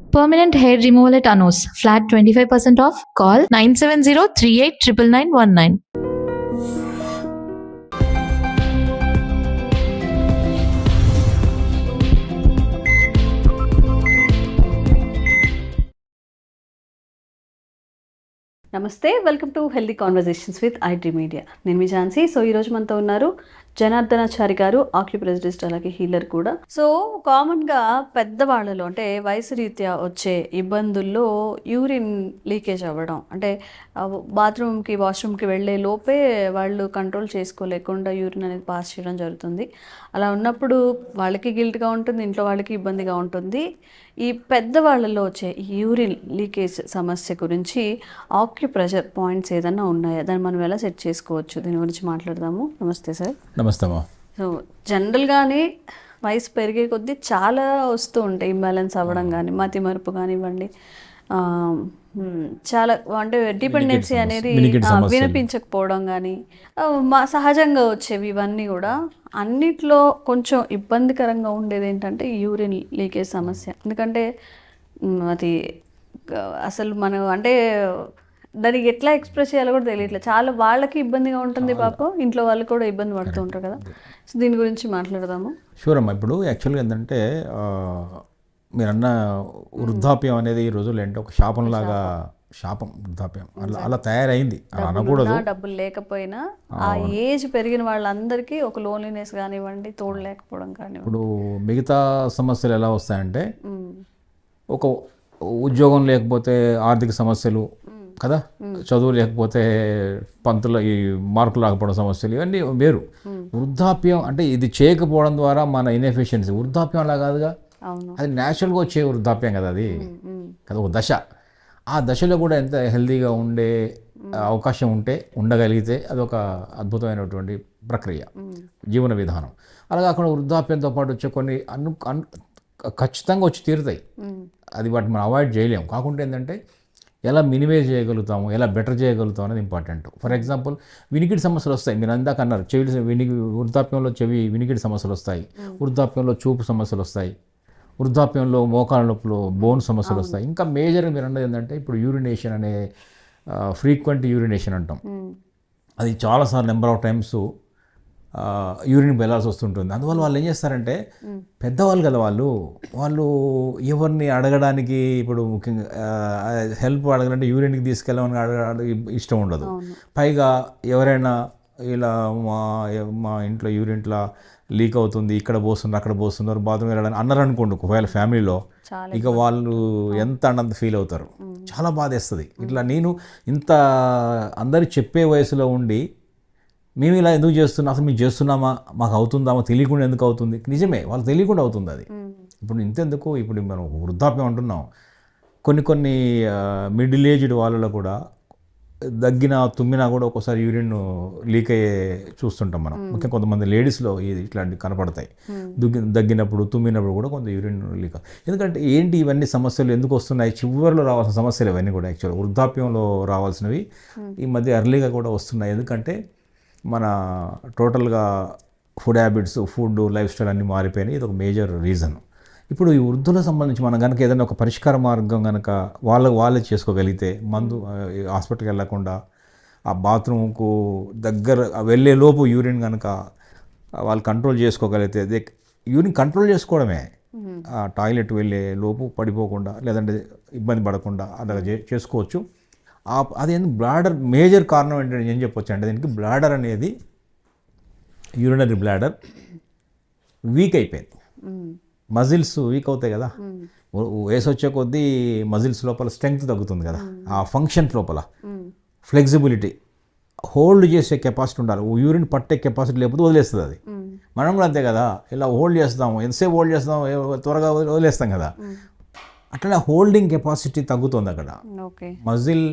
Permanent hair removal at Anos. Flat 25% off. Call 970-389919. నమస్తే, welcome to healthy conversations with IT media. నేను మీ Jhansi. So ఈరోజు మనతో ఉన్నారు జనార్దనాచారి గారు, ఆక్యుప్రెసిస్ట్ అలాగే హీలర్ కూడా. సో కామన్గా పెద్దవాళ్ళలో అంటే వయసు రీత్యా వచ్చే ఇబ్బందుల్లో యూరిన్ లీకేజ్ అవ్వడం, అంటే బాత్రూమ్కి వాష్రూమ్కి వెళ్ళే లోపే వాళ్ళు కంట్రోల్ చేసుకోలేకుండా యూరిన్ అనేది పాస్ చేయడం జరుగుతుంది. అలా ఉన్నప్పుడు వాళ్ళకి గిల్ట్గా ఉంటుంది, ఇంట్లో వాళ్ళకి ఇబ్బందిగా ఉంటుంది. ఈ పెద్దవాళ్ళలో వచ్చే యూరిన్ లీకేజ్ సమస్య గురించి ఆక్యుప్రెషర్ పాయింట్స్ ఏదన్నా ఉన్నాయా, దాన్ని మనం ఎలా సెట్ చేసుకోవచ్చు, దీని గురించి మాట్లాడదాము. నమస్తే సార్. నమస్తే అమ్మా. సో జనరల్గానే వయసు పెరిగే కొద్దీ చాలా వస్తూ ఉంటాయి, ఇంబ్యాలెన్స్ అవ్వడం కానీ, మతి మరుపు కానివ్వండి, చాలా అంటే డిపెండెన్సీ అనేది వినిపించకపోవడం కానీ సహజంగా వచ్చేవి. ఇవన్నీ కూడా అన్నిట్లో కొంచెం ఇబ్బందికరంగా ఉండేది ఏంటంటే యూరిన్ లీకేజ్ సమస్య. ఎందుకంటే అది అసలు మనం అంటే దానికి ఎట్లా ఎక్స్ప్రెస్ చేయాలో కూడా తెలియట్లేదు. చాలా వాళ్ళకి ఇబ్బందిగా ఉంటుంది, పాపం ఇంట్లో వాళ్ళు కూడా ఇబ్బంది పడుతూ ఉంటారు కదా. సో దీని గురించి మాట్లాడదాము. షూర్ అమ్మా. ఇప్పుడు యాక్చువల్గా ఏంటంటే మీరన్న వృద్ధాప్యం అనేది ఈ రోజుల్లో ఏంటంటే ఒక శాపంలాగా, శాపం వృద్ధాప్యం అలా తయారైంది. అలా అనకూడదు. డబ్బులు లేకపోయినా ఆ ఏజ్ పెరిగిన వాళ్ళందరికీ ఒక లోన్లీనెస్ కానివ్వండి, తోడు లేకపోవడం కానివ్వండి. ఇప్పుడు మిగతా సమస్యలు ఎలా వస్తాయంటే ఒక ఉద్యోగం లేకపోతే ఆర్థిక సమస్యలు కదా, చదువు లేకపోతే పంతులు ఈ మార్కులు రాకపోవడం సమస్యలు, ఇవన్నీ వేరు. వృద్ధాప్యం అంటే ఇది చేయకపోవడం ద్వారా మన ఇన్ఎఫిషియన్సీ. వృద్ధాప్యం అలా కాదుగా, అది న్యాచురల్గా వచ్చే వృద్ధాప్యం కదా, అది కదా ఒక దశ. ఆ దశలో కూడా ఎంత హెల్తీగా ఉండే అవకాశం ఉంటే, ఉండగలిగితే అదొక అద్భుతమైనటువంటి ప్రక్రియ, జీవన విధానం. అలా కాకుండా వృద్ధాప్యంతో పాటు వచ్చే కొన్ని ఖచ్చితంగా వచ్చి తీరుతాయి. అది వాటిని మనం అవాయిడ్ చేయలేము. కాకుండా ఏంటంటే ఎలా మినిమైజ్ చేయగలుగుతాము, ఎలా బెటర్ చేయగలుగుతాం అనేది ఇంపార్టెంట్. ఫర్ ఎగ్జాంపుల్ వినికిడి సమస్యలు వస్తాయి. మీరు అందాక అన్నారు వృద్ధాప్యంలో చెవి వినికిడి సమస్యలు వస్తాయి, వృద్ధాప్యంలో చూపు సమస్యలు వస్తాయి, వృద్ధాప్యంలో మోకాళ్ళ నొప్పులు, బోన్ సమస్యలు వస్తాయి. ఇంకా మేజర్గా మీరు అన్నది ఏంటంటే ఇప్పుడు యూరినేషన్ అనే ఫ్రీక్వెంట్ యూరినేషన్ అంటాం. అది చాలాసార్లు నెంబర్ ఆఫ్ టైమ్స్ యూరిన్ వెళ్ళాల్సి వస్తుంటుంది. అందువల్ల వాళ్ళు ఏం చేస్తారంటే, పెద్దవాళ్ళు కదా వాళ్ళు ఎవరిని అడగడానికి, ఇప్పుడు ముఖ్యంగా హెల్ప్ అడగాలంటే యూరిన్కి తీసుకెళ్ళమని ఇష్టం ఉండదు. పైగా ఎవరైనా ఇలా మా ఇంట్లో యూరిన్లా లీక్ అవుతుంది, ఇక్కడ పోస్తున్నారు అక్కడ పోస్తున్నారు, బాత్రూమ్ వెళ్ళడానికి అన్నారు అనుకోండి ఒకవేళ ఫ్యామిలీలో, ఇక వాళ్ళు ఎంత అన్నంత ఫీల్ అవుతారు. చాలా బాధేస్తుంది. ఇట్లా నేను ఇంత అందరికి చెప్పే వయసులో ఉండి మేము ఇలా ఎందుకు చేస్తున్నాం, అసలు మేము చేస్తున్నామా, మాకు అవుతుందామా, తెలియకుండా ఎందుకు అవుతుంది. నిజమే, వాళ్ళు తెలియకుండా అవుతుంది అది. ఇప్పుడు ఇంతెందుకు, ఇప్పుడు మనం వృద్ధాప్యం అంటున్నాం, కొన్ని మిడిల్ ఏజ్డ్ వాళ్ళలో కూడా దగ్గినా తుమ్మినా కూడా ఒక్కోసారి యూరిన్ లీక్ అయ్యే చూస్తుంటాం మనం. ముఖ్యంగా కొంతమంది లేడీస్లో ఇట్లాంటివి కనపడతాయి. దగ్గినప్పుడు తుమ్మినప్పుడు కూడా కొంత యూరిన్ లీక్. ఎందుకంటే ఏంటి ఇవన్నీ సమస్యలు ఎందుకు వస్తున్నాయి, చివరిలో రావాల్సిన సమస్యలు ఇవన్నీ కూడా యాక్చువల్గా వృద్ధాప్యంలో రావాల్సినవి ఈ మధ్య ఎర్లీగా కూడా వస్తున్నాయి. ఎందుకంటే మన టోటల్గా food habits, food, life style అన్నీ మారిపోయినాయి. ఇది ఒక మేజర్ రీజన్. ఇప్పుడు ఈ వృద్ధులకు సంబంధించి మనం కనుక ఏదైనా ఒక పరిష్కార మార్గం కనుక వాళ్ళే చేసుకోగలిగితే, మందు హాస్పిటల్కి వెళ్ళకుండా ఆ బాత్రూమ్కు దగ్గర వెళ్ళే లోపు యూరిన్ కనుక వాళ్ళు కంట్రోల్ చేసుకోగలిగితే, యూరిన్ కంట్రోల్ చేసుకోవడమే, ఆ టాయిలెట్ వెళ్ళే లోపు పడిపోకుండా లేదంటే ఇబ్బంది పడకుండా అలా చేసుకోవచ్చు. అది బ్లాడర్ మేజర్ కారణం ఏంటంటే ఏం చెప్పొచ్చు అంటే, దీనికి బ్లాడర్ అనేది యూరినరీ బ్లాడర్ వీక్ అయిపోయింది. మజిల్స్ వీక్ అవుతాయి కదా, వయసు వచ్చే కొద్దీ మజిల్స్ లోపల స్ట్రెంగ్త్ తగ్గుతుంది కదా, ఆ ఫంక్షన్ లోపల ఫ్లెక్సిబిలిటీ, హోల్డ్ చేసే కెపాసిటీ ఉండాలి. యూరిన్ పట్టే కెపాసిటీ లేకపోతే వదిలేస్తుంది అది. మనం కూడా అంతే కదా, ఇలా హోల్డ్ చేస్తాము, ఎంతసేపు హోల్డ్ చేస్తాము, త్వరగా వదిలేస్తాం కదా. అట్లా హోల్డింగ్ కెపాసిటీ తగ్గుతుంది అక్కడ. Muscle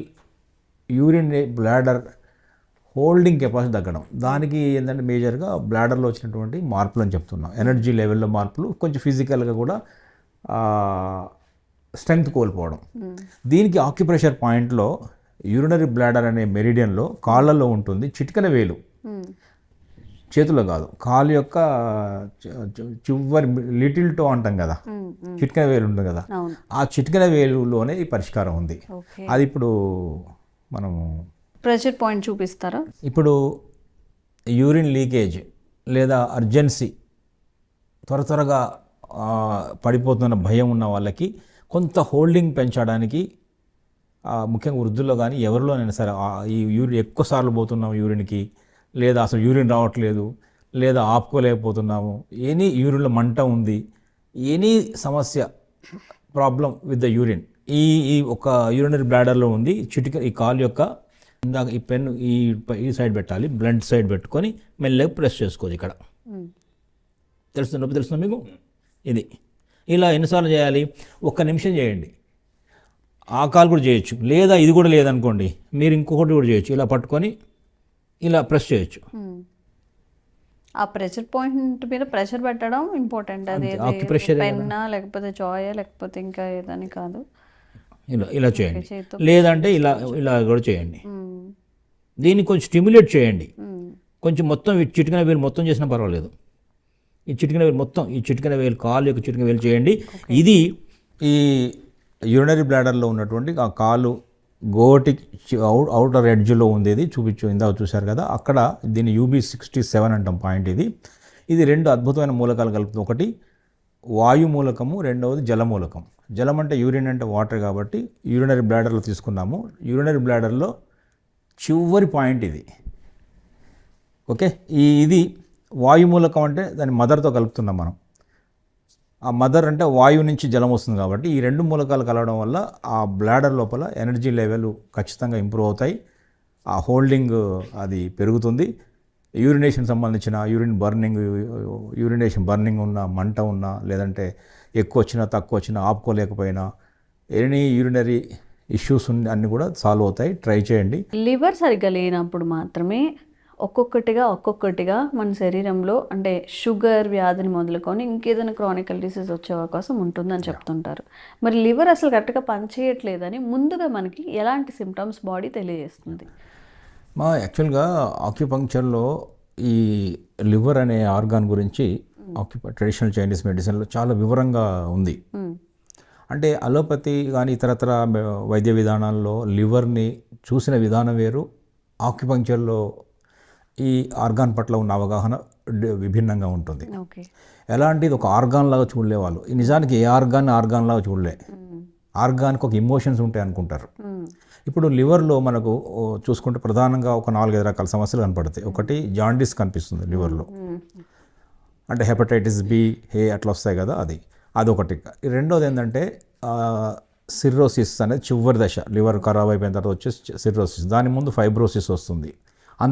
urine bladder holding capacity తగ్గడం, దానికి ఏంటంటే మేజర్గా బ్లాడర్లో వచ్చినటువంటి మార్పులు అని చెప్తున్నాం. ఎనర్జీ లెవెల్లో మార్పులు, కొంచెం ఫిజికల్గా కూడా స్ట్రెంగ్త్ కోల్పోవడం. దీనికి ఆక్యుప్రెషర్ పాయింట్లో యూరినరీ బ్లాడర్ అనే మెరిడియన్లో కాళ్ళల్లో ఉంటుంది చిటికెన వేలు. చేతిలో కాదు, కాలు యొక్క చివరి లిటిల్ టో అంటాం కదా, చిటికెన వేలు ఉంటుంది కదా, అవును. ఆ చిటికెన వేలులోనే ఈ పరిష్కారం ఉంది. ఓకే. అది ఇప్పుడు మనము ప్రెషర్ పాయింట్ చూపిస్తారా? ఇప్పుడు యూరిన్ లీకేజ్ లేదా అర్జెన్సీ త్వరగా పడిపోతున్న భయం ఉన్న వాళ్ళకి కొంత హోల్డింగ్ పెంచడానికి, ముఖ్యంగా వృద్ధుల్లో కానీ ఎవరిలోనైనా సరే ఈ యూరిన్ ఎక్కువ సార్లు పోతున్నాము యూరిన్కి, లేదా అసలు యూరిన్ రావట్లేదు, లేదా ఆపుకోలేకపోతున్నాము, ఎనీ యూరిన్లో మంట ఉంది, ఎనీ సమస్య ప్రాబ్లం విత్ ద యూరిన్ ఈ ఒక యూరినరీ బ్లాడర్లో ఉంది. ఈ కాలు యొక్క ఇందాక ఈ పెన్ ఈ సైడ్ పెట్టాలి, బ్లంట్ సైడ్ పెట్టుకొని మెల్లగా ప్రెస్ చేసుకోవచ్చు. ఇక్కడ తెలుస్తుందా మీకు? ఇది ఇలా ఎన్నిసార్లు చేయాలి? 1 నిమిషం చేయండి. ఆ కాలు కూడా చేయొచ్చు, లేదా ఇది కూడా లేదనుకోండి మీరు ఇంకొకటి కూడా చేయొచ్చు. ఇలా పట్టుకొని ఇలా ప్రెస్ చేయొచ్చు. ఆ ప్రెషర్ పాయింట్ మీద ప్రెషర్ పెట్టడం ఇంపార్టెంట్. అది పెన్నా లేకపోతే జాయా లేకపోతే ఇంకా ఏదని కాదు, ఇలా చేయండి. లేదంటే ఇలా కూడా చేయండి. దీన్ని కొంచెం స్టిమ్యులేట్ చేయండి. కొంచెం మొత్తం చిటికెన వేలు మొత్తం చేసినా పర్వాలేదు. ఈ చిటికెన వేలు మొత్తం, ఈ చిటికెన వేలు కాలు యొక్క చిటికెన వేలు చేయండి. ఇది ఈ యూరినరీ బ్లాడర్లో ఉన్నటువంటి ఆ కాలు గోటి అవుటర్ ఎడ్జ్లో ఉండేది ఇందాక చూశారు కదా, అక్కడ దీన్ని UB67 అంటాం పాయింట్. ఇది 2 అద్భుతమైన మూలకాలు కలుపుతుంది. ఒకటి వాయు మూలకము, రెండవది జల మూలకం. జలం అంటే యూరిన్ అంటే వాటర్ కాబట్టి యూరినరీ బ్లాడర్లో తీసుకున్నాము. యూరినరీ బ్లాడర్లో చివరి పాయింట్ ఇది. ఓకే, ఇది వాయు మూలకం అంటే దాని మదర్తో కలుపుతున్నాం మనం. ఆ మదర్ అంటే వాయువు నుంచి జలం వస్తుంది కాబట్టి ఈ 2 మూలకాలు కలవడం వల్ల ఆ బ్లాడర్ లోపల ఎనర్జీ లెవెల్ ఖచ్చితంగా ఇంప్రూవ్ అవుతాయి. ఆ హోల్డింగ్ అది పెరుగుతుంది. యూరినేషన్ సంబంధించిన యూరినేషన్ బర్నింగ్ ఉన్న, మంట ఉన్నా, లేదంటే ఎక్కువ వచ్చినా తక్కువ వచ్చినా ఆపుకోలేకపోయినా, ఎనీ యూరినరీ ఇష్యూస్ అన్నీ కూడా సాల్వ్ అవుతాయి. ట్రై చేయండి. లివర్ సరిగ్గా లేనప్పుడు మాత్రమే ఒక్కొక్కటిగా మన శరీరంలో అంటే షుగర్ వ్యాధిని మొదలుకొని ఇంకేదైనా క్రానికల్ డిసీజ్ వచ్చే అవకాశం ఉంటుందని చెప్తుంటారు. మరి లివర్ అసలు కరెక్ట్గా పనిచేయట్లేదని ముందుగా మనకి ఎలాంటి సిమ్టమ్స్ బాడీ తెలియజేస్తుంది? యాక్చువల్గా ఆక్యుపంక్చర్లో ఈ లివర్ అనే ఆర్గాన్ గురించి ట్రెడిషనల్ చైనీస్ మెడిసిన్లో చాలా వివరంగా ఉంది. అంటే అలోపతి కానీ ఇతరత్ర వైద్య విధానాల్లో లివర్ని చూసిన విధానం వేరు, ఆక్యుపంక్చర్లో ఈ ఆర్గాన్ పట్ల ఉన్న అవగాహన విభిన్నంగా ఉంటుంది. ఎలాంటిది ఒక ఆర్గాన్ లాగా చూడలే వాళ్ళు. నిజానికి ఏ ఆర్గాన్ లాగా చూడలే. ఆర్గాన్కి ఒక ఇమోషన్స్ ఉంటాయి అనుకుంటారు. ఇప్పుడు లివర్లో మనకు చూసుకుంటే ప్రధానంగా ఒక 4-5 రకాల సమస్యలు కనపడతాయి. ఒకటి జాండీస్ కనిపిస్తుంది లివర్లో, అంటే హెపటైటిస్ B, A అట్లా వస్తాయి కదా, అదొకటి. రెండోది ఏంటంటే సిర్రోసిస్ అనేది చివరి దశ, లివర్ ఖరాబ్ అయిపోయిన తర్వాత వచ్చే సిర్రోసిస్. దాని ముందు ఫైబ్రోసిస్ వస్తుంది,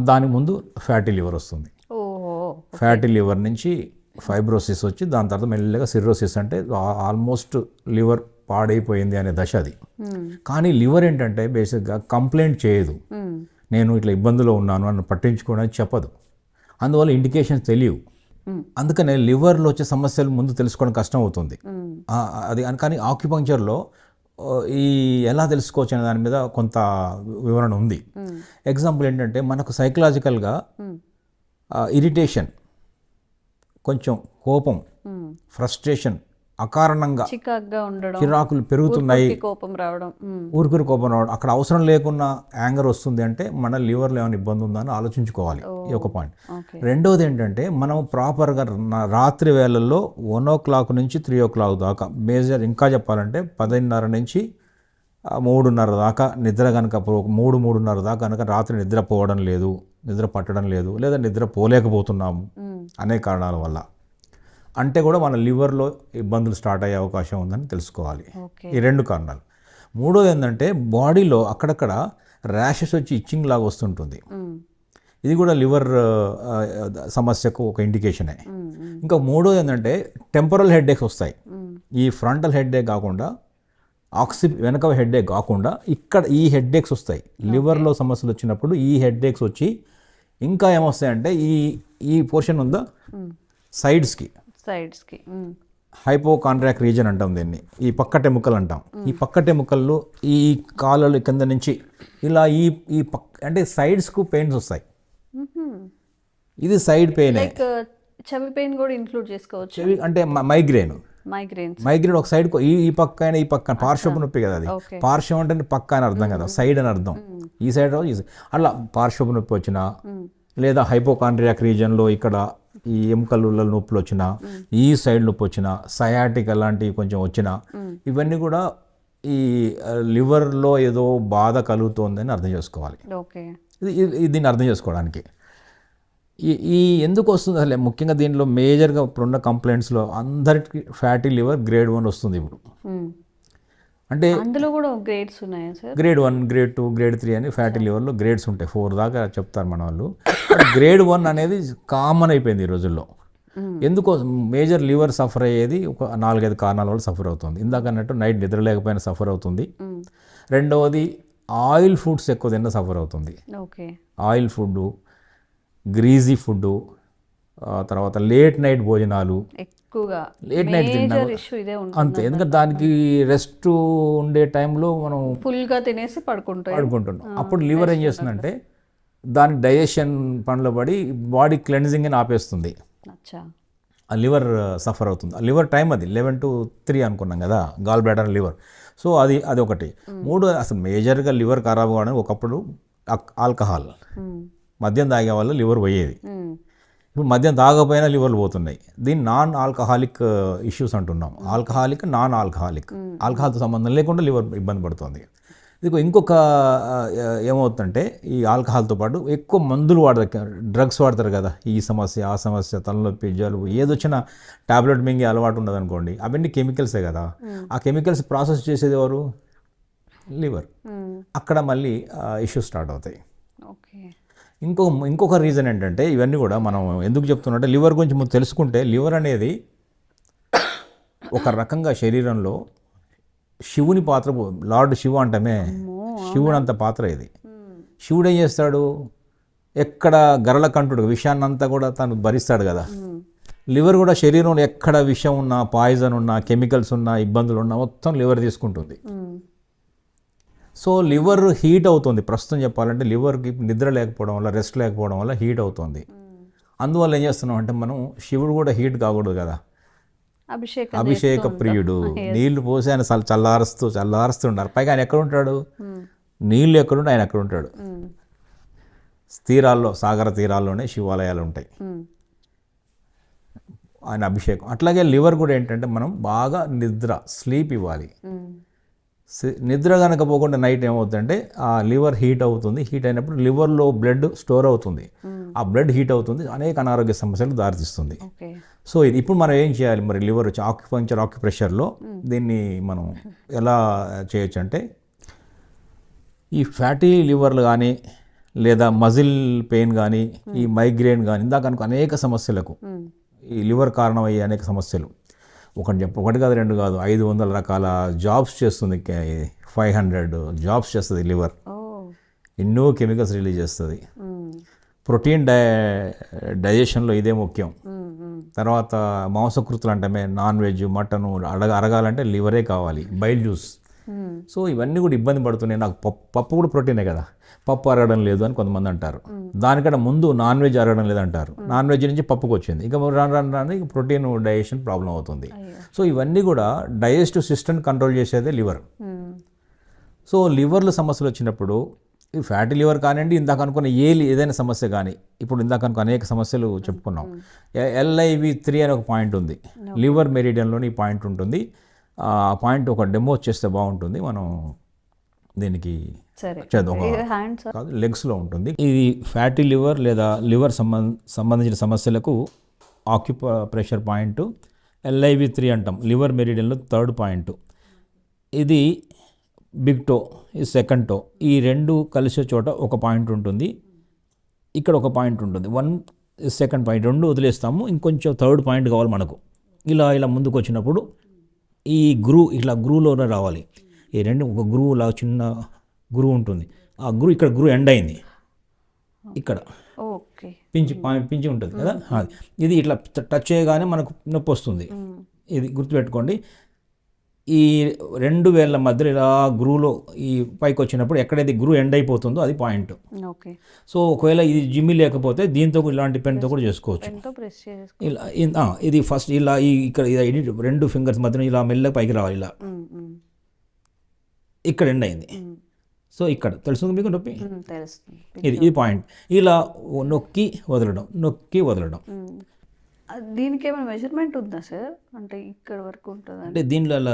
దాని ముందు ఫ్యాటీ లివర్ వస్తుంది. ఫ్యాటీ లివర్ నుంచి ఫైబ్రోసిస్ వచ్చి దాని తర్వాత మెల్లగా సిర్రోసిస్, అంటే ఆల్మోస్ట్ లివర్ పాడైపోయింది అనే దశ అది. కానీ లివర్ ఏంటంటే బేసిక్గా కంప్లైంట్ చేయదు, నేను ఇట్లా ఇబ్బందులో ఉన్నాను అని పట్టించుకోవడానికి చెప్పదు. అందువల్ల ఇండికేషన్స్ తెలియవు. అందుకనే లివర్లో వచ్చే సమస్యలు ముందు తెలుసుకోవడం కష్టం అవుతుంది. కానీ ఆక్యుపంక్చర్లో ఈ ఎలా తెలుసుకోవచ్చు అనే దాని మీద కొంత వివరణ ఉంది. ఎగ్జాంపుల్ ఏంటంటే మనకు సైకలాజికల్గా ఇరిటేషన్, కొంచెం కోపం, ఫ్రస్ట్రేషన్, అకారణంగా చిరాకులు పెరుగుతున్నాయి, కోపం రావడం, ఊరికి కోపం రావడం, అక్కడ అవసరం లేకున్నా యాంగర్ వస్తుంది అంటే మన లివర్లో ఏమైనా ఇబ్బంది ఉందా అని ఆలోచించుకోవాలి. ఈ ఒక పాయింట్. రెండోది ఏంటంటే మనం ప్రాపర్గా రాత్రి వేళల్లో 1 o'clock నుంచి 3 o'clock దాకా, మేజర్ ఇంకా చెప్పాలంటే 10:30 నుంచి 3:30 దాకా నిద్ర కనుక 3:30 దాకా కనుక రాత్రి నిద్రపోవడం లేదు, నిద్ర పట్టడం లేదు, లేదా నిద్ర పోలేకపోతున్నాము అనే కారణాల వల్ల అంటే కూడా మన లివర్లో ఇబ్బందులు స్టార్ట్ అయ్యే అవకాశం ఉందని తెలుసుకోవాలి. ఈ 2 కారణాలు. మూడోది ఏంటంటే బాడీలో అక్కడక్కడ ర్యాషెస్ వచ్చి ఇచ్చింగ్ లాగా వస్తుంటుంది. ఇది కూడా లివర్ సమస్యకు ఒక ఇండికేషనే. ఇంకా మూడోది ఏంటంటే టెంపరల్ హెడ్ఏక్స్ వస్తాయి. ఈ ఫ్రంటల్ హెడ్ఏక్ కాకుండా వెనక హెడ్ఏక్ కాకుండా ఇక్కడ ఈ హెడ్ఏక్స్ వస్తాయి. లివర్లో సమస్యలు వచ్చినప్పుడు ఈ హెడ్ఏక్స్ వచ్చి ఇంకా ఏమొస్తాయంటే ఈ పోర్షన్ ఉందా సైడ్స్కి హైపోకాండ్రియాక్ రీజన్ అంటాం దీన్ని, ఈ పక్క టెముకలు అంటాం. ఈ పక్క టెముకల్లో ఈ కాళ్ళ కింద నుంచి ఇలా ఈ అంటే సైడ్స్కు పెయిన్స్ వస్తాయి. ఇది సైడ్ పెయినే. లైక్ చెవి పెయిన్ కూడా ఇంక్లూడ్ చేసుకోవచ్చు. చెవి అంటే మైగ్రేన్. మైగ్రేన్స్ ఒక సైడ్ ఈ పక్క అయినా ఈ పక్క పార్శ్వపు నొప్పి కదా అది. Okay. పార్శ్వం అంటే పక్క అని అర్థం కదా, సైడ్ అని అర్థం. ఈ సైడ్ అట్లా పార్శ్వపు నొప్పి వచ్చినా లేదా హైపోకాండ్రియాక్ రీజన్లో ఇక్కడ ఈ ఎముకల నొప్పులు వచ్చినా, ఈ సైడ్ నొప్పి వచ్చినా, సయాటిక్ అలాంటివి కొంచెం వచ్చినా, ఇవన్నీ కూడా ఈ లివర్లో ఏదో బాధ కలుగుతోందని అర్థం చేసుకోవాలి. ఓకే. దీన్ని అర్థం చేసుకోవడానికి ఈ ఎందుకు వస్తుంది అసలు ముఖ్యంగా దీనిలో మేజర్గా ఇప్పుడున్న కంప్లైంట్స్లో అందరికి ఫ్యాటీ లివర్ గ్రేడ్ 1 వస్తుంది ఇప్పుడు. అంటే అందులో కూడా గ్రేడ్స్ ఉన్నాయా సార్? గ్రేడ్ 1, గ్రేడ్ 2, గ్రేడ్ 3 అని ఫ్యాటీ లివర్లో గ్రేడ్స్ ఉంటాయి. 4 దాకా చెప్తారు మన వాళ్ళు. గ్రేడ్ 1 అనేది కామన్ అయిపోయింది ఈ రోజుల్లో. ఎందుకో మేజర్ లివర్ సఫర్ అయ్యేది ఒక 4-5 కారణాల వల్ల సఫర్ అవుతుంది. ఇందాక అన్నట్టు నైట్ నిద్ర లేకపోయినా సఫర్ అవుతుంది. రెండవది ఆయిల్ ఫుడ్స్ ఎక్కువ తిన్న సఫర్ అవుతుంది. Okay. Oil food, greasy food, తర్వాత లేట్ నైట్ భోజనాలు, ఎక్కువగా లేట్ నైట్ తిన్నా అంతే. ఎందుకంటే దానికి రెస్ట్ ఉండే టైంలో మనం ఫుల్గా తినేసి పడుకుంటున్నాం. అప్పుడు లివర్ ఏం చేస్తుందంటే దాని డైజెషన్ పనిలో పడి బాడీ క్లెన్జింగ్ అని ఆపేస్తుంది. ఆ లివర్ సఫర్ అవుతుంది. ఆ లివర్ టైం అది 11 to 3 అనుకున్నాం కదా, గాల్ బ్లాడర్ లివర్. సో అది ఒకటి. మూడు అసలు మేజర్గా లివర్ ఖరాబ్ కావడానికి ఒకప్పుడు ఆల్కహాల్, మద్యం తాగే వల్ల లివర్ పోయేది. ఇప్పుడు మద్యం తాగకపోయినా లివర్లు పోతున్నాయి. దీన్ని నాన్ ఆల్కహాలిక్ ఇష్యూస్ అంటున్నాం. Alcoholic, non alcoholic. ఆల్కహాల్తో సంబంధం లేకుండా లివర్ ఇబ్బంది పడుతుంది. ఇది ఇంకొక ఏమవుతుందంటే ఈ ఆల్కహాల్తో పాటు ఎక్కువ మందులు వాడతారు, డ్రగ్స్ వాడతారు కదా, ఈ సమస్య ఆ సమస్య, తలనొప్పి, జలుబు, ఏదొచ్చినా టాబ్లెట్ మింగే అలవాటు ఉండదు అనుకోండి. అవన్నీ కెమికల్సే కదా. ఆ కెమికల్స్ ప్రాసెస్ చేసేది ఎవరు? లివర్. అక్కడ మళ్ళీ ఇష్యూస్ స్టార్ట్ అవుతాయి. ఇంకొక రీజన్ ఏంటంటే ఇవన్నీ కూడా మనం ఎందుకు చెప్తున్నట్టే లివర్ గురించి మనం తెలుసుకుంటే, లివర్ అనేది ఒక రకంగా శరీరంలో శివుని పాత్ర. లార్డ్ శివ అంటమే, శివుడు అంత పాత్ర ఇది. శివుడు ఏం చేస్తాడు? ఎక్కడ గరళ కంటుడు విషయాన్నంతా కూడా తను భరిస్తాడు కదా. లివర్ కూడా శరీరంలో ఎక్కడ విషం ఉన్నా, పాయిజన్ ఉన్నా, కెమికల్స్ ఉన్నా, ఇబ్బందులు ఉన్నా మొత్తం లివర్ తీసుకుంటుంది. సో లివర్ హీట్ అవుతుంది. ప్రస్తుతం చెప్పాలంటే లివర్కి నిద్ర లేకపోవడం వల్ల, రెస్ట్ లేకపోవడం వల్ల హీట్ అవుతుంది. అందువల్ల ఏం చేస్తున్నాం అంటే మనం శివుడు కూడా హీట్ కాకూడదు కదా, అభిషేక ప్రియుడు. నీళ్లు పోసి ఆయన చల్లారుస్తుంటారు. పైగా ఆయన ఎక్కడ ఉంటాడు? నీళ్ళు ఎక్కడుంటే ఆయన ఎక్కడ ఉంటాడు? తీరాల్లో, సాగర తీరాల్లోనే శివాలయాలు ఉంటాయి. ఆయన అభిషేకం. అట్లాగే లివర్ కూడా ఏంటంటే మనం బాగా స్లీప్ ఇవ్వాలి. నిద్ర కనుక పోకుండా నైట్ ఏమవుతుందంటే ఆ లివర్ హీట్ అవుతుంది. హీట్ అయినప్పుడు లివర్లో బ్లడ్ స్టోర్ అవుతుంది. ఆ బ్లడ్ హీట్ అవుతుంది, అనేక అనారోగ్య సమస్యలకు దారితీస్తుంది. సో ఇప్పుడు మనం ఏం చేయాలి మరి? లివర్ వచ్చి ఆక్యుప్రెషర్లో దీన్ని మనం ఎలా చేయొచ్చు అంటే, ఈ ఫ్యాటీ లివర్లు కానీ లేదా మజిల్ పెయిన్ కానీ, ఈ మైగ్రేన్ కానీ, ఇందాక అనేక సమస్యలకు ఈ లివర్ కారణమయ్యే అనేక సమస్యలు, ఒకటి కాదు, 2 కాదు, 500 రకాల జాబ్స్ చేస్తుంది. 500 జాబ్స్ చేస్తుంది లివర్. ఎన్నో కెమికల్స్ రిలీజ్ చేస్తుంది. ప్రోటీన్ డైజెషన్లో ఇదే ముఖ్యం. తర్వాత మాంసకృతులు అంటే నాన్ వెజ్, మటను అరగాలంటే లివరే కావాలి, బైల్ జ్యూస్. సో ఇవన్నీ కూడా ఇబ్బంది పడుతున్నాయి. నాకు పప్పు కూడా ప్రోటీనే కదా, పప్పు అరగడం లేదు అని కొంతమంది అంటారు. దానికంటే ముందు నాన్ వెజ్ అరగడం లేదంటారు. నాన్ వెజ్ నుంచి పప్పుకు వచ్చింది, ఇక రాను ప్రోటీన్ డైజెషన్ ప్రాబ్లం అవుతుంది. సో ఇవన్నీ కూడా డైజెస్టివ్ సిస్టమ్ కంట్రోల్ చేసేదే లివర్. సో లివర్ల సమస్యలు వచ్చినప్పుడు ఈ ఫ్యాటీ లివర్ కానివ్వండి, ఇందాక అనుకున్న ఏదైనా సమస్య కానీ, ఇప్పుడు ఇందాక అనుకున్న అనేక సమస్యలు చెప్పుకున్నాం. LIV3 అనే ఒక పాయింట్ ఉంది, లివర్ మెరిడియన్లోని ఈ పాయింట్ ఉంటుంది. ఆ పాయింట్ ఒక డెమో చేస్తే బాగుంటుంది. మనం దీనికి కాదు, లెగ్స్లో ఉంటుంది. ఇది ఫ్యాటీ లివర్ లేదా లివర్ సంబంధించిన సమస్యలకు ఆక్యుప్రెషర్ పాయింట్ LIV3 అంటాం. లివర్ మెరిడియన్లో 3rd పాయింట్. ఇది బిగ్ టో, ఇది సెకండ్ టో. ఈ 2 కలిసే చోట ఒక పాయింట్ ఉంటుంది. ఇక్కడ ఒక పాయింట్ ఉంటుంది. 1 సెకండ్ పాయింట్, 2 వదిలేస్తాము. ఇంకొంచెం 3rd పాయింట్ కావాలి మనకు. ఇలా ముందుకు వచ్చినప్పుడు ఈ గ్రూలోనే రావాలి. ఈ 2 ఒక గ్రూవ్ లా చిన్న గ్రూవ్ ఉంటుంది. ఆ ఇక్కడ గ్రూవ్ ఎండ్ అయింది. ఇక్కడ పించి ఉంటుంది కదా, ఇది ఇట్లా టచ్ చేయగానే మనకు నొప్పి వస్తుంది. ఇది గుర్తుపెట్టుకోండి. ఈ రెండు వేళ్ళ మధ్యలో ఇలా గ్రూలో ఈ పైకి వచ్చినప్పుడు ఎక్కడైతే గ్రూ ఎండ్ అయిపోతుందో అది పాయింట్. ఓకే. సో ఒకవేళ ఇది జిమ్మి లేకపోతే దీంతో ఇలాంటి పెన్తో కూడా చేసుకోవచ్చు. పెన్తో ప్రెస్ చేసుకో. ఇలా ఇది ఫస్ట్ ఇలా ఇక్కడ రెండు ఫింగర్స్ మధ్యన ఇలా మెల్లగా పైకి రావాలి. ఇలా ఇక్కడ ఎండ్ అయింది. సో ఇక్కడ తెలుస్తుంది మీకు నొప్పి, తెలుస్తుంది. ఇది పాయింట్. ఇలా నొక్కి వదలడం, నొక్కి వదలడం. దీనికి ఏమైనా మెజర్మెంట్ ఉందా సార్? అంటే ఇక్కడ వరకు ఉంటుంది అంటే దీనిలో అలా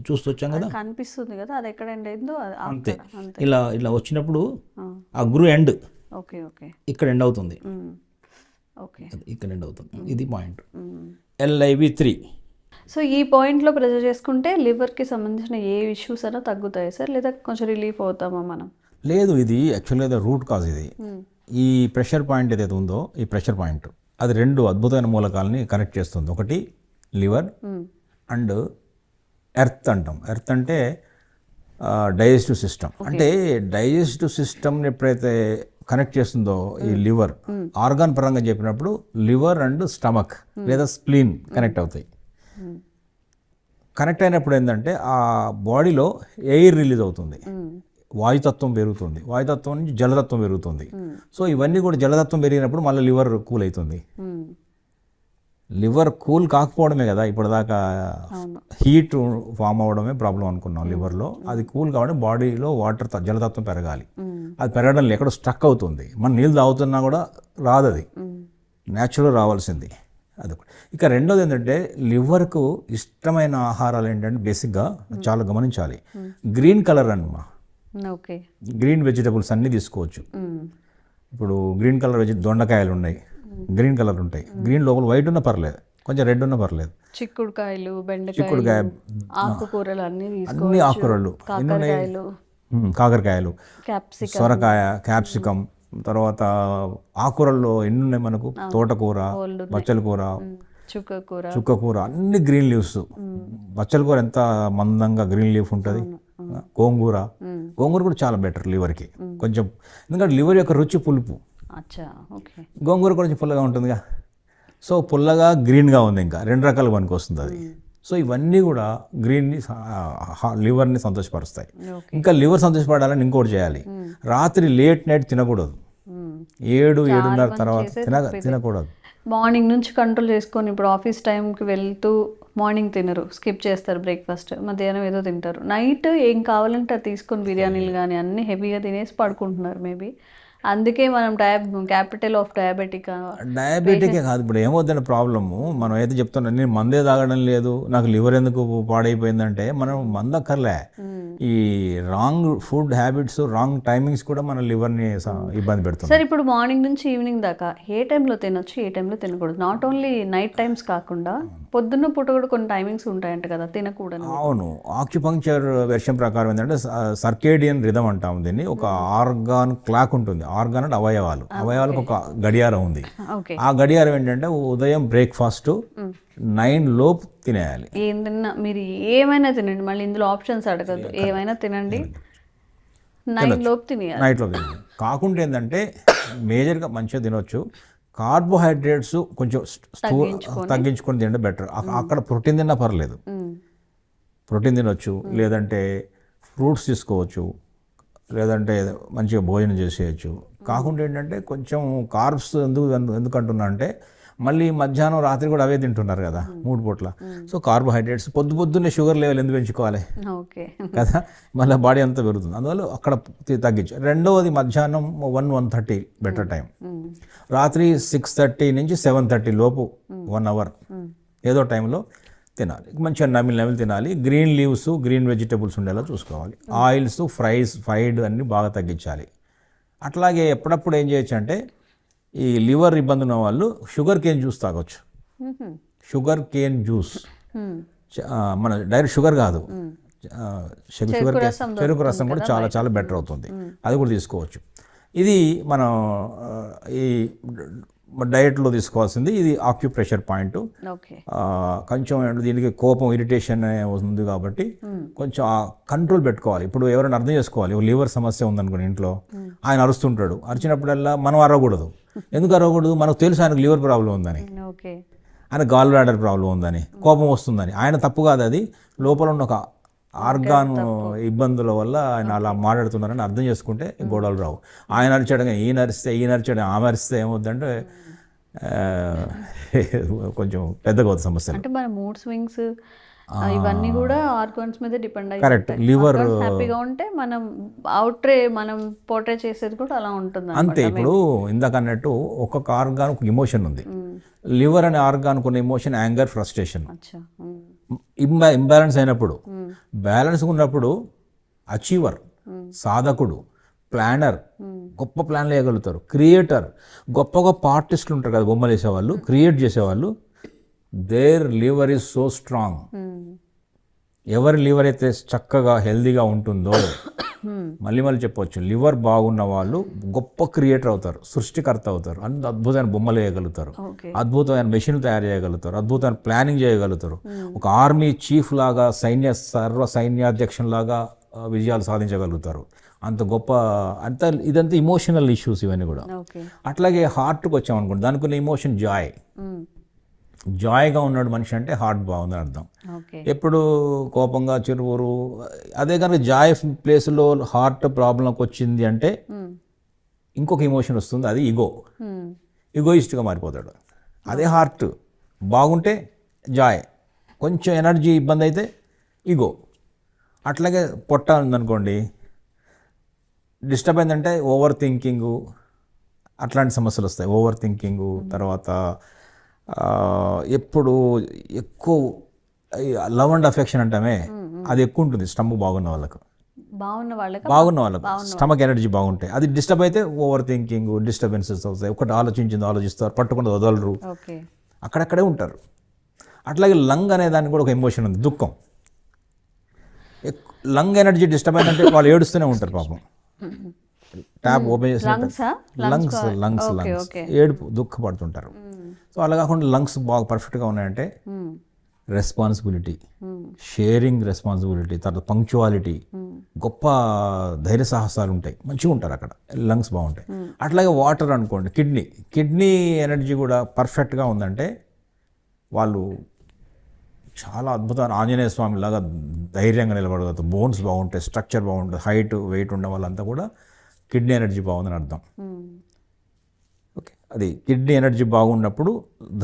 చూస్తూ వచ్చాం కదా, కనిపిస్తుంది కదా, అది ఎక్కడ ఎండ్ అయిందో అంతే. ఇలా ఇలా వచ్చినప్పుడు ఆ గ్రూ ఎండ్ ఓకే ఓకే ఇక్కడ ఎండ్ అవుతుంది, ఓకే ఇక్కడ ఎండ్ అవుతుంది. ఇది పాయింట్ LIV3. సో ఈ పాయింట్లో ప్రెజర్ చేసుకుంటే లివర్కి సంబంధించిన ఏ ఇష్యూస్ అయినా తగ్గుతాయి సార్, లేదా కొంచెం రిలీఫ్ అవుతామా మనం? లేదు, ఇది యాక్చువల్గా రూట్ కాజ్. ఇది ఈ ప్రెషర్ పాయింట్ ఏదైతే ఉందో, ఈ ప్రెషర్ పాయింట్ అది రెండు అద్భుతమైన మూలకాలని కనెక్ట్ చేస్తుంది. ఒకటి లివర్ అండ్ ఎర్త్ అంటాం. ఎర్త్ అంటే డైజెస్టివ్ సిస్టమ్. అంటే డైజెస్టివ్ సిస్టమ్ని ఎప్పుడైతే కనెక్ట్ చేస్తుందో ఈ లివర్, ఆర్గాన్ పరంగా చెప్పినప్పుడు లివర్ అండ్ స్టమక్ లేదా స్ప్లీన్ కనెక్ట్ అవుతాయి. కనెక్ట్ అయినప్పుడు ఏంటంటే ఆ బాడీలో ఎయిర్ రిలీజ్ అవుతుంది, వాయుతత్వం పెరుగుతుంది, వాయుతత్వం నుంచి జలతత్వం పెరుగుతుంది. సో ఇవన్నీ కూడా జలతత్వం పెరిగినప్పుడు మళ్ళీ లివర్ కూల్ అవుతుంది. లివర్ కూల్ కాకపోవడమే కదా ఇప్పటిదాకా హీట్ ఫామ్ అవ్వడమే ప్రాబ్లం అనుకున్నాం లివర్లో. అది కూల్ కాబట్టి బాడీలో వాటర్ జలతత్వం పెరగాలి. అది పెరగడం ఎక్కడో స్ట్రక్ అవుతుంది. మనం నీళ్ళు తాగుతున్నా కూడా రాదు, అది న్యాచురల్ రావాల్సింది. అది. ఇక రెండోది ఏంటంటే లివర్కు ఇష్టమైన ఆహారాలు ఏంటంటే బేసిక్గా చాలా గమనించాలి. గ్రీన్ కలర్ అన్నమా, ఓకే, గ్రీన్ వెజిటబుల్స్ అన్నీ తీసుకోవచ్చు. ఇప్పుడు గ్రీన్ కలర్ దొండకాయలు ఉన్నాయి, గ్రీన్ కలర్ ఉంటాయి. గ్రీన్ లోపల వైట్ ఉన్నా పర్లేదు, కొంచెం రెడ్ ఉన్నా పర్లేదు. చిక్కుడుకాయలు, చిక్కుడుకాయ, ఆకుకూరలు అన్ని ఆకుకూరలు ఎన్ని ఉన్నాయి, కాకరకాయలు, సొరకాయ, క్యాప్సికమ్, తర్వాత ఆకుకూరల్లో ఎన్ని ఉన్నాయి మనకు, తోటకూర, బచ్చల కూర, చుక్కకూర, అన్ని గ్రీన్ లీవ్స్. బచ్చల కూర ఎంత మందంగా గ్రీన్ లీఫ్ ఉంటుంది. గోంగూర కూడా చాలా బెటర్ లివర్కి కొంచెం, ఎందుకంటే లివర్ యొక్క రుచి పులుపు. గోంగూర కొంచెం పుల్లగా ఉంటుందిగా. సో పుల్లగా గ్రీన్గా ఉంది, ఇంకా రెండు రకాలు పనికి వస్తుంది అది. సో ఇవన్నీ కూడా గ్రీన్ని లివర్ని సంతోషపరుస్తాయి. ఇంకా లివర్ సంతోషపడాలని ఇంకోటి చేయాలి, రాత్రి లేట్ నైట్ తినకూడదు. 7-7:30 తర్వాత తినకూడదు. మార్నింగ్ నుంచి కంట్రోల్ చేసుకొని, ఇప్పుడు ఆఫీస్ టైంకి వెళ్తూ మార్నింగ్ తినరు, స్కిప్ చేస్తారు బ్రేక్ఫాస్ట్, మధ్యాహ్నం ఏదో తింటారు, నైట్ ఏం కావాలంటే అది తీసుకొని బిర్యానీలు కానీ అన్నీ హెవీగా తినేసి పడుకుంటున్నారు. మేబీ అందుకే మనం క్యాపిటల్ ఆఫ్ డయాబెటిక్ కాదు. ఇప్పుడు ఏమవుతుందంటే ప్రాబ్లము, మనం అయితే చెప్తున్నాం నేను మందే తాగడం లేదు, నాకు లివర్ ఎందుకు పాడైపోయిందంటే మనం మందక్కర్లే, ఈ wrong food habits, wrong timings కూడా మన లివర్ని ఇబ్బంది పెడుతుంది. సార్ ఇప్పుడు మార్నింగ్ నుంచి ఈవినింగ్ దాకా ఏ టైంలో తినొచ్చు, ఏ టైంలో తినకూడదు? నాట్ ఓన్లీ నైట్ టైమ్స్ కాకుండా పొద్దున్న పూట కూడా కొన్ని టైమింగ్స్ ఉంటాయంట కదా తినకూడదు. అవును, ఆక్యుపంక్చర్ వెర్షన్ ప్రకారం ఏంటంటే సర్కేడియన్ రిథమ్ అంటాం దీన్ని. ఒక ఆర్గాన్ క్లాక్ ఉంటుంది. ఆర్గాన్ అంటే అవయవాలకు ఒక గడియారం ఉంది. ఆ గడియారం ఏంటంటే ఉదయం బ్రేక్ఫాస్ట్ 9 లోపు తినేయాలి. ఏం తిన్నా మీరు ఏమైనా తినండి, మళ్ళీ ఇందులో ఆప్షన్స్ అడగద్దు, ఏమైనా తినండి, 9 లోపు తినేయాలి. నైట్ లోపు తినేయాలి. కాకుండా ఏంటంటే మేజర్గా మంచిగా తినొచ్చు. కార్బోహైడ్రేట్స్ కొంచెం తగ్గించుకొని తింటే బెటర్. అక్కడ ప్రోటీన్ తిన్నా పర్లేదు, ప్రోటీన్ తినొచ్చు, లేదంటే ఫ్రూట్స్ తీసుకోవచ్చు, లేదంటే మంచిగా భోజనం చేసేయచ్చు. కాకుండా ఏంటంటే కొంచెం కార్బ్స్ ఎందుకంటున్నా అంటే మళ్ళీ మధ్యాహ్నం రాత్రి కూడా అవే తింటున్నారు కదా 3 పూట్ల. సో కార్బోహైడ్రేట్స్ పొద్దున్నే షుగర్ లెవెల్ ఎందుకు పెంచుకోవాలి కదా, మళ్ళీ బాడీ అంతా పెరుగుతుంది. అందువల్ల అక్కడ తగ్గించు. రెండవది మధ్యాహ్నం 1-1:30 బెటర్ టైం. రాత్రి 6:30 నుంచి 7:30 లోపు 1 అవర్ ఏదో టైంలో తినాలి. మంచిగా నమిలి తినాలి. గ్రీన్ లీవ్స్, గ్రీన్ వెజిటబుల్స్ ఉండేలా చూసుకోవాలి. ఆయిల్స్, ఫ్రైడ్ అన్నీ బాగా తగ్గించాలి. అట్లాగే ఎప్పుడప్పుడు ఏం చేయొచ్చు అంటే ఈ లివర్ ఇబ్బంది ఉన్న వాళ్ళు షుగర్ కేన్ జ్యూస్ తాగొచ్చు. షుగర్ కేన్ జ్యూస్ మన డైరెక్ట్ షుగర్ కాదు, చెరుకు రసం కూడా చాలా చాలా బెటర్ అవుతుంది, అది కూడా తీసుకోవచ్చు. ఇది మనం ఈ డయట్లో తీసుకోవాల్సింది. ఇది ఆక్యుప్రెషర్ పాయింట్. కొంచెం దీనికి కోపం, ఇరిటేషన్ ఉంది కాబట్టి కొంచెం కంట్రోల్ పెట్టుకోవాలి. ఇప్పుడు ఎవరైనా అర్థం చేసుకోవాలి, లివర్ సమస్య ఉందనుకోండి ఇంట్లో, ఆయన అరుస్తుంటాడు, అరిచినప్పుడల్లా మనం అరవకూడదు. ఎందుకు అరవకూడదు? మనకు తెలుసు ఆయనకు లివర్ ప్రాబ్లం ఉందని, ఆయన గాల్ బ్లాడర్ ప్రాబ్లం ఉందని, కోపం వస్తుందని. ఆయన తప్పు కాదు, అది లోపల ఉన్న ఒక ఆర్గాన్ ఇబ్బందుల వల్ల ఆయన అలా మాట్లాడుతున్నారని అర్థం చేసుకుంటే గొడవలు రావు. ఆయన అరిచాడు ఈయన అరిచాడు ఆమె అరిస్తే ఏమవుతుందంటే కొంచెం పెద్దగా అవుతుంది సమస్యలు. అంటే మన మూడ్ స్వింగ్స్ ఇవన్నీ కూడా ఆర్గాన్స్ మీద డిపెండ్ అయ్యి కరెక్ట్. లివర్ హ్యాపీగా ఉంటే మనం మనం పోర్ట్రే చేసేది కూడా అలా ఉంటుంది అంతే. ఇప్పుడు ఇందాక అన్నట్టు ఒక్కొక్క ఆర్గాన్ ఒక ఇమోషన్ ఉంది. లివర్ అనే ఆర్గాన్ కొన్ని ఇమోషన్ యాంగర్, ఫ్రస్ట్రేషన్. ఇంబ్యాలెన్స్ అయినప్పుడు, బ్యాలెన్స్ ఉన్నప్పుడు అచీవర్, సాధకుడు, ప్లానర్, గొప్ప ప్లాన్లు వేయగలుగుతారు. క్రియేటర్, గొప్ప గొప్ప ఆర్టిస్టులు ఉంటారు కదా బొమ్మలు వేసేవాళ్ళు, క్రియేట్ చేసేవాళ్ళు. There liver is so strong. ఎవరి లివర్ అయితే చక్కగా హెల్దీగా ఉంటుందో, మళ్ళీ చెప్పవచ్చు, లివర్ బాగున్న వాళ్ళు గొప్ప క్రియేటర్ అవుతారు, సృష్టికర్త అవుతారు. అంత అద్భుతమైన బొమ్మలు వేయగలుగుతారు, అద్భుతమైన మెషిన్లు తయారు చేయగలుగుతారు, అద్భుతమైన ప్లానింగ్ చేయగలుగుతారు. ఒక ఆర్మీ చీఫ్ లాగా, సర్వ సైన్యాధ్యక్షులాగా విజయాలు సాధించగలుగుతారు. అంత గొప్ప ఇదంతా ఇమోషనల్ ఇష్యూస్ ఇవన్నీ కూడా. అట్లాగే హార్ట్కి వచ్చామనుకోండి, దానికి ఉన్న ఇమోషన్ జాయ్. జాయ్గా ఉన్నాడు మనిషి అంటే హార్ట్ బాగుందని అర్థం. ఎప్పుడు కోపంగా చిరువురు, అదే కనుక జాయ్ ప్లేస్లో హార్ట్ ప్రాబ్లంకి వచ్చింది అంటే ఇంకొక ఇమోషన్ వస్తుంది, అది ఈగోయిస్ట్గా మారిపోతాడు. అదే హార్ట్ బాగుంటే జాయ్, కొంచెం ఎనర్జీ ఇబ్బంది అయితే ఈగో. అట్లాగే పొట్ట ఉందనుకోండి, డిస్టర్బ్ అయిందంటే ఓవర్ థింకింగు, అట్లాంటి సమస్యలు వస్తాయి. ఓవర్ థింకింగు, తర్వాత ఎప్పుడు ఎక్కువ లవ్ అండ్ అఫెక్షన్ అంటామే, అది ఎక్కువ ఉంటుంది స్టమక్ బాగున్న వాళ్ళకు. బాగున్న వాళ్ళకు స్టమక్ ఎనర్జీ బాగుంటాయి. అది డిస్టర్బ్ అయితే ఓవర్ థింకింగ్, డిస్టర్బెన్సెస్ వస్తాయి. ఒకటి ఆలోచిస్తారు, పట్టుకుని వదలరు, అక్కడక్కడే ఉంటారు. అట్లాగే లంగ్ అనే దానికి కూడా ఒక ఎమోషన్ ఉంది, దుఃఖం. లంగ్ ఎనర్జీ డిస్టర్బ్ అయిందంటే వాళ్ళు ఏడుస్తూనే ఉంటారు పాపం. ట్యాప్ ఓపెన్ చేసినట్టు లంగ్స్ ఏడుపు, దుఃఖపడుతుంటారు. సో అలా కాకుండా లంగ్స్ బాగా పర్ఫెక్ట్గా ఉన్నాయంటే రెస్పాన్సిబిలిటీ, షేరింగ్ రెస్పాన్సిబిలిటీ, తర్వాత పంక్చువాలిటీ, గొప్ప ధైర్య సాహసాలు ఉంటాయి, మంచిగా ఉంటారు అక్కడ, లంగ్స్ బాగుంటాయి. అట్లాగే వాటర్ అనుకోండి, కిడ్నీ ఎనర్జీ కూడా పర్ఫెక్ట్గా ఉందంటే వాళ్ళు చాలా అద్భుతమైన ఆంజనేయ స్వామి లాగా ధైర్యంగా నిలబడగలుగుతారు. బోన్స్ బాగుంటాయి, స్ట్రక్చర్ బాగుంటుంది, హైట్ వెయిట్ ఉన్న వాళ్ళంతా కూడా కిడ్నీ ఎనర్జీ బాగుందని అర్థం. ఓకే, అది కిడ్నీ ఎనర్జీ బాగున్నప్పుడు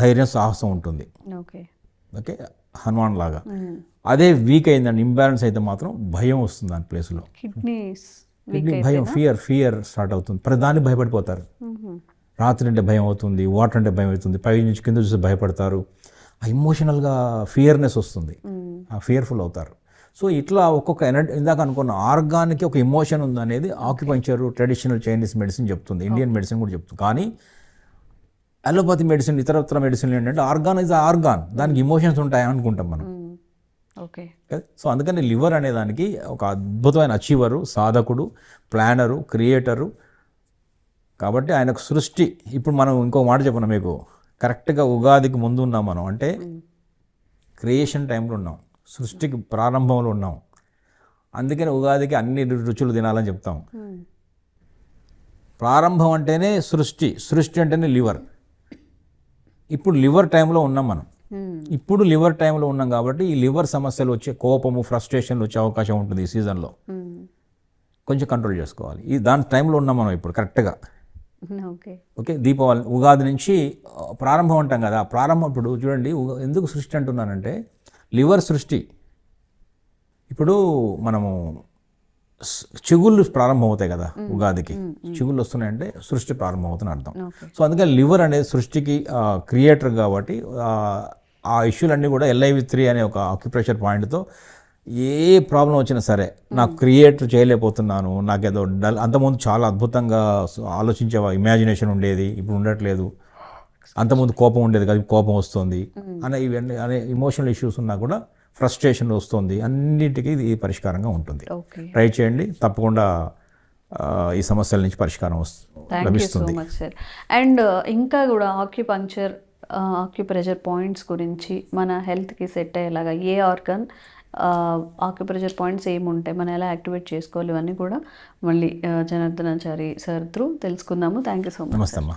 ధైర్యం, సాహసం ఉంటుంది. ఓకే, హనుమాన్ లాగా. అదే వీక్ అయిందండి, ఇంబ్యాలెన్స్ అయితే మాత్రం భయం వస్తుంది దాని ప్లేస్లో. కిడ్నీ భయం, ఫియర్ స్టార్ట్ అవుతుంది. ప్రతిదాన్ని భయపడిపోతారు. రాత్రి అంటే భయం అవుతుంది, వాటర్ అంటే భయం అవుతుంది, పై నుంచి కింద చూసి భయపడతారు. ఆ ఇమోషనల్గా ఫియర్నెస్ వస్తుంది, ఫియర్ఫుల్ అవుతారు. సో ఇట్లా ఒక్కొక్క ఎనర్జీ, ఇందాక అనుకున్న ఆర్గాన్కి ఒక ఇమోషన్ ఉంది అనేది ఆక్యుపంక్చర్, ట్రెడిషనల్ చైనీస్ మెడిసిన్ చెప్తుంది, ఇండియన్ మెడిసిన్ కూడా చెప్తుంది. కానీ అలోపతి మెడిసిన్, ఇతరత్ర మెడిసిన్ ఏంటంటే ఆర్గాన్ ఇస్ ఆర్గాన్, దానికి ఇమోషన్స్ ఉంటాయని అనుకుంటాం మనం. ఓకే, సో అందుకని లివర్ అనే దానికి ఒక అద్భుతమైన అచీవరు, సాధకుడు, ప్లానరు, క్రియేటరు. కాబట్టి ఆయనకు సృష్టి. ఇప్పుడు మనం ఇంకో మాట చెప్పను మీకు, కరెక్ట్గా ఉగాదికి ముందు ఉన్నాం మనం, అంటే క్రియేషన్ టైంలో ఉన్నాం, సృష్టికి ప్రారంభంలో ఉన్నాం. అందుకని ఉగాదికి అన్ని రుచులు తినాలని చెప్తాం. ప్రారంభం అంటేనే సృష్టి అంటేనే లివర్. ఇప్పుడు లివర్ టైంలో ఉన్నాం మనం. ఇప్పుడు లివర్ టైంలో ఉన్నాం కాబట్టి ఈ లివర్ సమస్యలు వచ్చే, కోపము, ఫ్రస్ట్రేషన్లు వచ్చే అవకాశం ఉంటుంది ఈ సీజన్లో. కొంచెం కంట్రోల్ చేసుకోవాలి. దాని టైంలో ఉన్నాం మనం ఇప్పుడు కరెక్ట్గా. ఓకే, దీపావళి, ఉగాది నుంచి ప్రారంభం అంటాం కదా. ప్రారంభం ఇప్పుడు చూడండి, ఎందుకు సృష్టి అంటున్నానంటే లివర్ సృష్టి. ఇప్పుడు మనము చిగుళ్ళు ప్రారంభం అవుతాయి కదా ఉగాదికి, చిగుళ్ళు వస్తున్నాయంటే సృష్టి ప్రారంభం అవుతుంది అర్థం. సో అందుకని లివర్ అనేది సృష్టికి క్రియేటర్ కాబట్టి ఆ ఇష్యూలన్నీ కూడా LIV3 అనే ఒక అక్యుప్రెషర్ పాయింట్తో ఏ ప్రాబ్లం వచ్చినా సరే, నాకు క్రియేట్ చేయలేకపోతున్నాను, నాకేదో అంతకుముందు చాలా అద్భుతంగా ఆలోచించే ఇమాజినేషన్ ఉండేది, ఇప్పుడు ఉండట్లేదు. అంతకుముందు కోపం ఉండేది కదా, కోపం వస్తుంది ఇవన్నీ అనే ఇమోషనల్ ఇష్యూస్ ఉన్నా కూడా ఫ్రస్ట్రేషన్ వస్తుంది, అన్నింటికీ ఇది పరిష్కారంగా ఉంటుంది. ట్రై చేయండి, తప్పకుండా ఈ సమస్యల నుంచి పరిష్కారం లభిస్తుంది. అండ్ ఇంకా కూడా ఆక్యుప్రెషర్ పాయింట్స్ గురించి, మన హెల్త్కి సెట్ అయ్యేలాగా ఏ ఆర్గన్, ఆక్యుప్రెషర్ పాయింట్స్ ఏముంటాయి, మనం ఎలా యాక్టివేట్ చేసుకోవాలి, ఇవన్నీ కూడా మళ్ళీ జనార్దనాచారి సార్ త్రూ తెలుసుకుందాము. Thank you so much. నమస్తే అమ్మా.